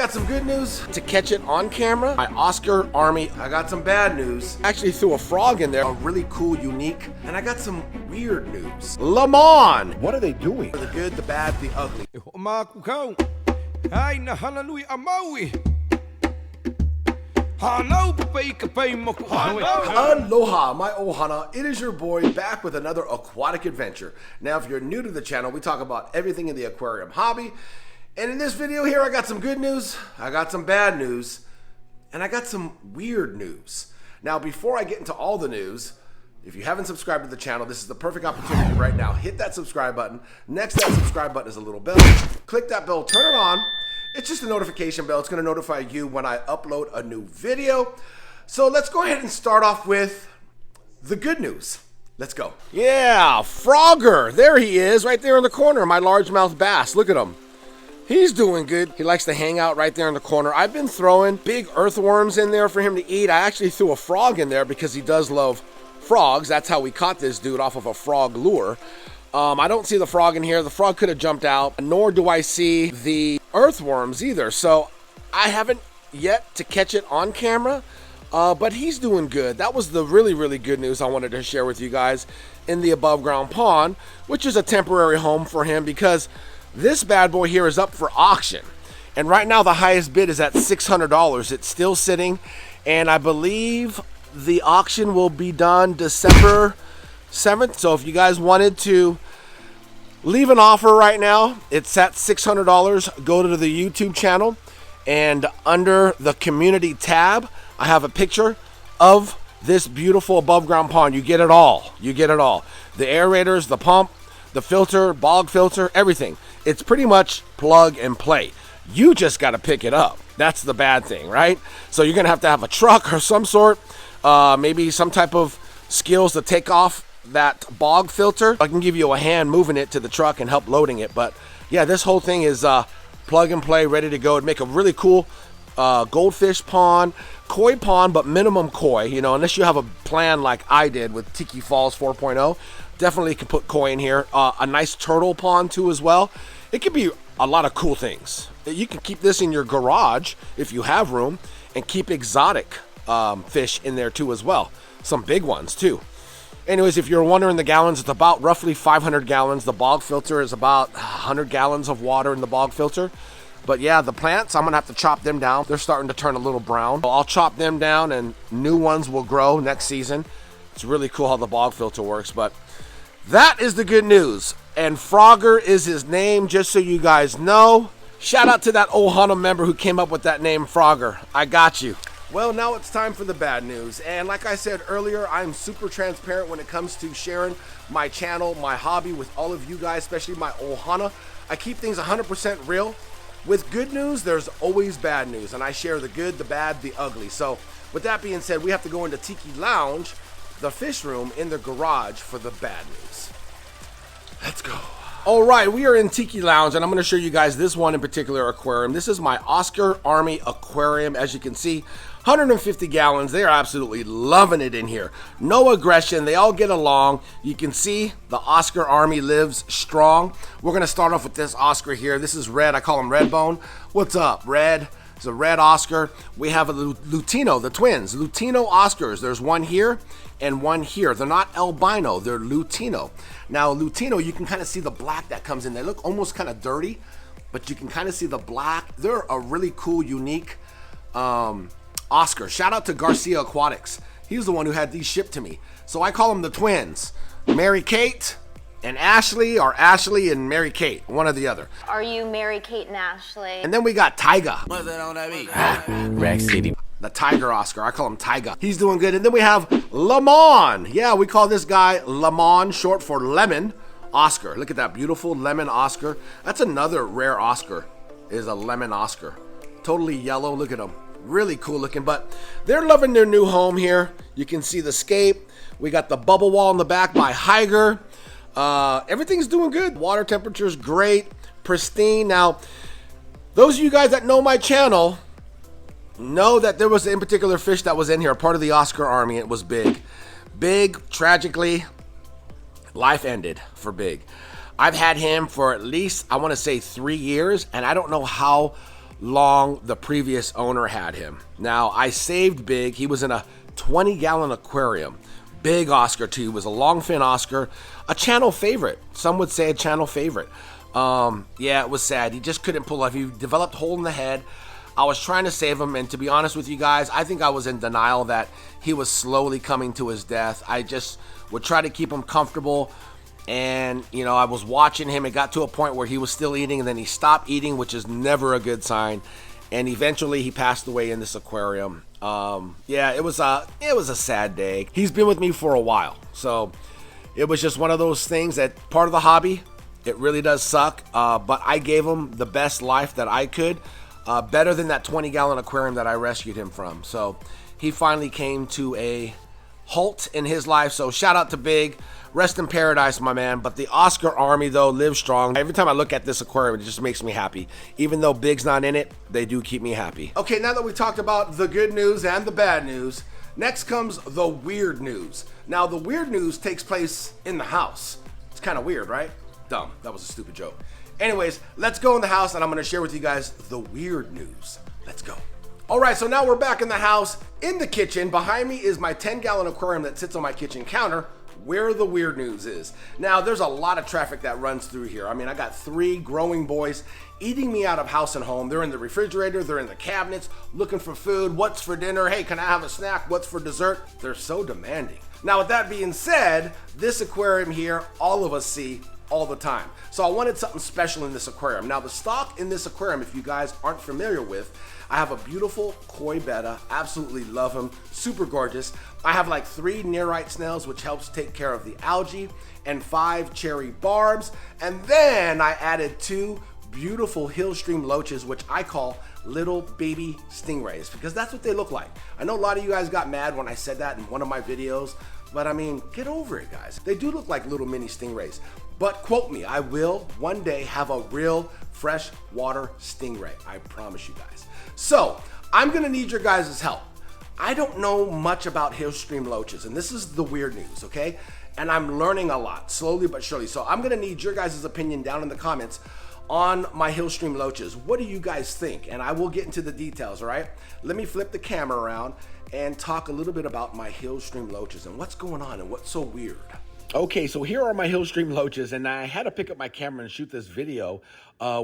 Got some good news to catch it on camera. My Oscar Army. I got some bad news. Actually threw a frog in there, a really cool, unique. And I got some weird news. Lamon. What are they doing? The good, the bad, the ugly. Hoʻomalu. Hana Hui A Maui. Aloha, my ohana. It is your boy back with another aquatic adventure. Now, if you're new to the channel, we talk about everything in the aquarium hobby. And in this video here, I got some good news, I got some bad news, and I got some weird news. Now, before I get into all the news, if you haven't subscribed to the channel, this is the perfect opportunity right now. Hit that subscribe button. Next to that subscribe button is a little bell. Click that bell, turn it on. It's just a notification bell. It's going to notify you when I upload a new video. So let's go ahead and start off with the good news. Let's go. Yeah, Frogger. There he is, right there in the corner. My largemouth bass. Look at him. He's doing good. He likes to hang out right there in the corner. I've been throwing big earthworms in there for him to eat. I actually threw a frog in there because he does love frogs. That's how we caught this dude, off of a frog lure. I don't see the frog in here. The frog could have jumped out, nor do I see the earthworms either. So I haven't yet to catch it on camera, but he's doing good. That was the really good news I wanted to share with you guys in the above ground pond, which is a temporary home for him because this bad boy here is up for auction. And right now the highest bid is at $600. It's still sitting, and I believe the auction will be done December 7th. So if you guys wanted to leave an offer right now, it's at $600. Go to the YouTube channel, and under the community tab, I have a picture of this beautiful above ground pond. You get it all. You get it all. The aerators, the pump, the filter, bog filter, everything. It's pretty much plug and play. You just got to pick it up. That's the bad thing, right? So you're going to have a truck or some sort, maybe some type of skills to take off that bog filter. I can give you a hand moving it to the truck and help loading it. But yeah, this whole thing is plug and play, ready to go. It'd make a really cool goldfish pond, koi pond, but minimum koi, you know, unless you have a plan like I did with Tiki Falls 4.0. Definitely can put koi in here. A nice turtle pond too as well. It could be a lot of cool things. You can keep this in your garage if you have room, and keep exotic fish in there too as well. Some big ones too. Anyways, if you're wondering the gallons, it's about roughly 500 gallons. The bog filter is about 100 gallons of water in the bog filter. But yeah, the plants, I'm gonna have to chop them down. They're starting to turn a little brown. So I'll chop them down and new ones will grow next season. It's really cool how the bog filter works. But that is the good news. And Frogger is his name, just so you guys know. Shout out to that Ohana member who came up with that name, Frogger. I got you. Well, now it's time for the bad news. And like I said earlier, I'm super transparent when it comes to sharing my channel, my hobby with all of you guys, especially my Ohana. I keep things 100% real. With good news, there's always bad news. And I share the good, the bad, the ugly. So with that being said, we have to go into Tiki Lounge, the fish room in the garage, for the bad news. Let's go. All right, we are in Tiki Lounge, and I'm going to show you guys this one in particular aquarium. This is my Oscar Army aquarium. As you can see, 150 gallons. They are absolutely loving it in here. No aggression. They all get along. You can see the Oscar Army lives strong. We're going to start off with this Oscar here. This is Red. I call him Red Bone. What's up, Red? It's a red Oscar. We have a Lutino, the twins. Lutino Oscars. There's one here and one here. They're not albino. They're Lutino. Now, Lutino, you can kind of see the black that comes in. They look almost kind of dirty, but you can kind of see the black. They're a really cool, unique Oscar. Shout out to Garcia Aquatics. He's the one who had these shipped to me. So I call them the twins. Mary Kate and Ashley, or Ashley and Mary Kate, one or the other. Are you Mary Kate and Ashley? And then we got Tyga. What's that on that beat? Rack City. The Tiger Oscar. I call him Tyga. He's doing good. And then we have Lemon. Yeah, we call this guy Lemon, short for lemon Oscar. Look at that beautiful lemon Oscar. That's another rare Oscar, is a lemon Oscar. Totally yellow. Look at him. Really cool looking, but they're loving their new home here. You can see the scape. We got the bubble wall in the back by HYGGER. Everything's doing good. Water temperature is great, pristine. Now, those of you guys that know my channel know that there was in particular fish that was in here, part of the Oscar Army. It was Big. Big, tragically, life ended for Big. I've had him for at least, I want to say 3 years, and I don't know how long the previous owner had him. Now, I saved Big. He was in a 20-gallon aquarium. Big Oscar, too. He was a longfin Oscar, a channel favorite. Some would say a channel favorite. Yeah, it was sad. He just couldn't pull off. He developed a hole in the head. I was trying to save him, and to be honest with you guys, I think I was in denial that he was slowly coming to his death. I just would try to keep him comfortable, and, you know, I was watching him. It got to a point where he was still eating, and then he stopped eating, which is never a good sign, and eventually he passed away in this aquarium. Yeah, it was a sad day. He's been with me for a while, so it was just one of those things that part of the hobby. It really does suck, but I gave him the best life that I could, better than that 20-gallon aquarium that I rescued him from. So he finally came to a halt in his life. So shout out to Big. Rest in paradise, my man. But the Oscar army, though, lives strong. Every time I look at this aquarium, it just makes me happy. Even though Big's not in it, they do keep me happy. Okay, now that we talked about the good news and the bad news, next comes the weird news. Now, the weird news takes place in the house. It's kind of weird, right? Dumb. That was a stupid joke. Anyways, let's go in the house, and I'm going to share with you guys the weird news. Let's go. All right, so now we're back in the house. In the kitchen, behind me is my 10-gallon aquarium that sits on my kitchen counter, where the weird news is. Now, there's a lot of traffic that runs through here. I mean, I got 3 growing boys eating me out of house and home. They're in the refrigerator, they're in the cabinets, looking for food. What's for dinner? Hey, can I have a snack? What's for dessert? They're so demanding. Now, with that being said, this aquarium here, all of us see all the time. So I wanted something special in this aquarium. Now, the stock in this aquarium, if you guys aren't familiar with, I have a beautiful koi betta. Absolutely love him. Super gorgeous. I have like 3 nearite snails, which helps take care of the algae, and 5 cherry barbs. And then I added 2 beautiful Hillstream Loaches, which I call little baby stingrays, because that's what they look like. I know a lot of you guys got mad when I said that in one of my videos, but I mean, get over it, guys. They do look like little mini stingrays. But quote me, I will one day have a real freshwater stingray. I promise you guys. So I'm gonna need your guys' help. I don't know much about Hillstream Loaches, and this is the weird news, okay? And I'm learning a lot, slowly but surely. So I'm gonna need your guys' opinion down in the comments on my Hillstream Loaches. What do you guys think? And I will get into the details, all right? Let me flip the camera around and talk a little bit about my Hillstream Loaches and what's going on and what's so weird. Okay, so here are my Hillstream Loaches, and I had to pick up my camera and shoot this video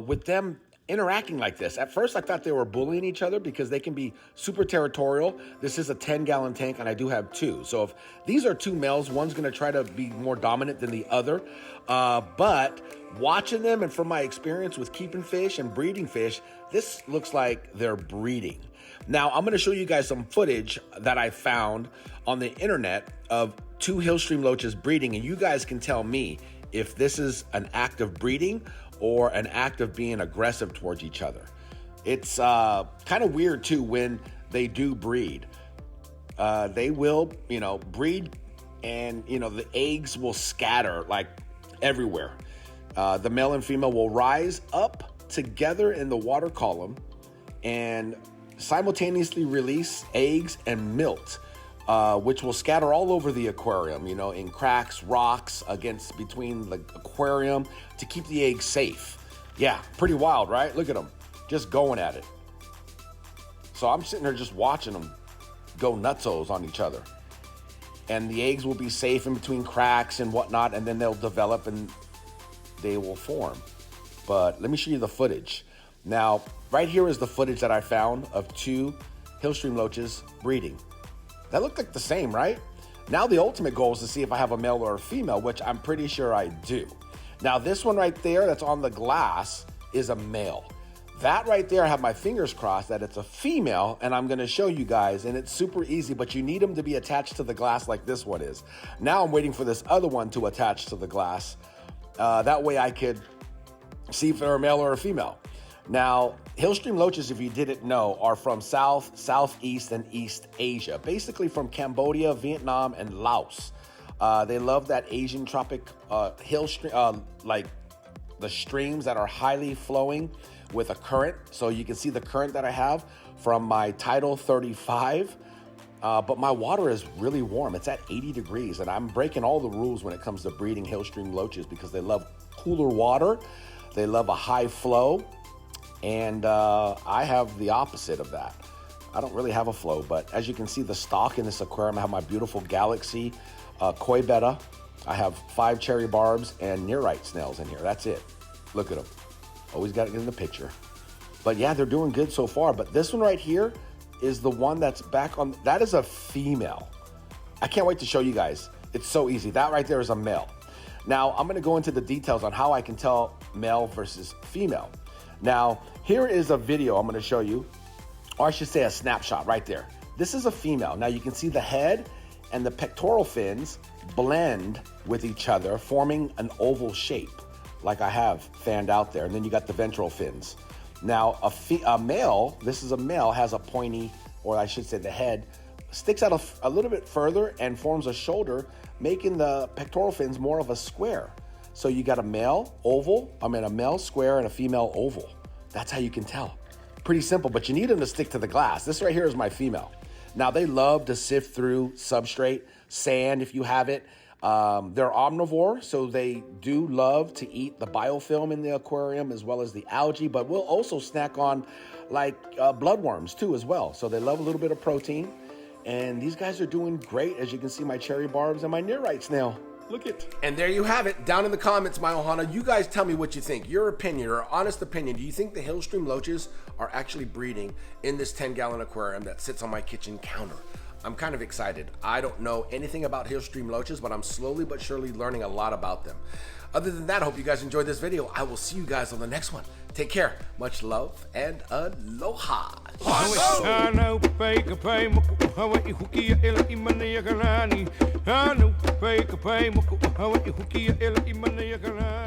with them interacting like this. At first, I thought they were bullying each other because they can be super territorial. This is a 10-gallon tank, and I do have 2. So if these are 2 males, one's gonna try to be more dominant than the other. But watching them, and from my experience with keeping fish and breeding fish, this looks like they're breeding. Now, I'm gonna show you guys some footage that I found on the internet of 2 Hillstream Loaches breeding, and you guys can tell me if this is an act of breeding or an act of being aggressive towards each other. It's kind of weird too when they do breed. They will, you know, breed, and you know, the eggs will scatter like everywhere. The male and female will rise up together in the water column and simultaneously release eggs and milt, which will scatter all over the aquarium, you know, in cracks, rocks, between the aquarium to keep the eggs safe. Yeah, pretty wild, right? Look at them, just going at it. So I'm sitting there just watching them go nutsos on each other. And the eggs will be safe in between cracks and whatnot, and then they'll develop and they will form. But let me show you the footage. Now, right here is the footage that I found of 2 Hillstream Loaches breeding. That looked like the same, right? Now the ultimate goal is to see if I have a male or a female, which I'm pretty sure I do. Now this one right there that's on the glass is a male. That right there, I have my fingers crossed that it's a female, and I'm gonna show you guys, and it's super easy, but you need them to be attached to the glass like this one is. Now I'm waiting for this other one to attach to the glass. That way I could see if they're a male or a female. Now, Hillstream Loaches, if you didn't know, are from South, Southeast, and East Asia. Basically from Cambodia, Vietnam, and Laos. They love that Asian tropic hillstream, like the streams that are highly flowing with a current. So you can see the current that I have from my Tidal 35. But my water is really warm. It's at 80 degrees, and I'm breaking all the rules when it comes to breeding Hillstream Loaches because they love cooler water. They love a high flow. And I have the opposite of that. I don't really have a flow, but as you can see, the stock in this aquarium, I have my beautiful Galaxy koi betta. I have 5 cherry barbs and nearite snails in here. That's it. Look at them. Always got to get in the picture. But yeah, they're doing good so far. But this one right here is the one that's back on. That is a female. I can't wait to show you guys. It's so easy. That right there is a male. Now, I'm going to go into the details on how I can tell male versus female. Now, here is a video I'm going to show you, or I should say a snapshot right there. This is a female. Now, you can see the head and the pectoral fins blend with each other, forming an oval shape, like I have fanned out there. And then you got the ventral fins. Now, a male, this is a male, has a pointy, or I should say the head, sticks out a little bit further and forms a shoulder, making the pectoral fins more of a square. So you got a male square and a female oval. That's how you can tell. Pretty simple, but you need them to stick to the glass. This right here is my female. Now, they love to sift through substrate, sand if you have it. They're omnivore, so they do love to eat the biofilm in the aquarium as well as the algae, but we'll also snack on like bloodworms too as well. So they love a little bit of protein. And these guys are doing great. As you can see, my cherry barbs and my nearite snail. Look it. And there you have it. Down in the comments, my Ohana, you guys tell me what you think. Your opinion, or honest opinion. Do you think the Hillstream Loaches are actually breeding in this 10-gallon aquarium that sits on my kitchen counter? I'm kind of excited. I don't know anything about Hillstream Loaches, but I'm slowly but surely learning a lot about them. Other than that, I hope you guys enjoyed this video. I will see you guys on the next one. Take care. Much love and aloha. Hana Hui A Maui.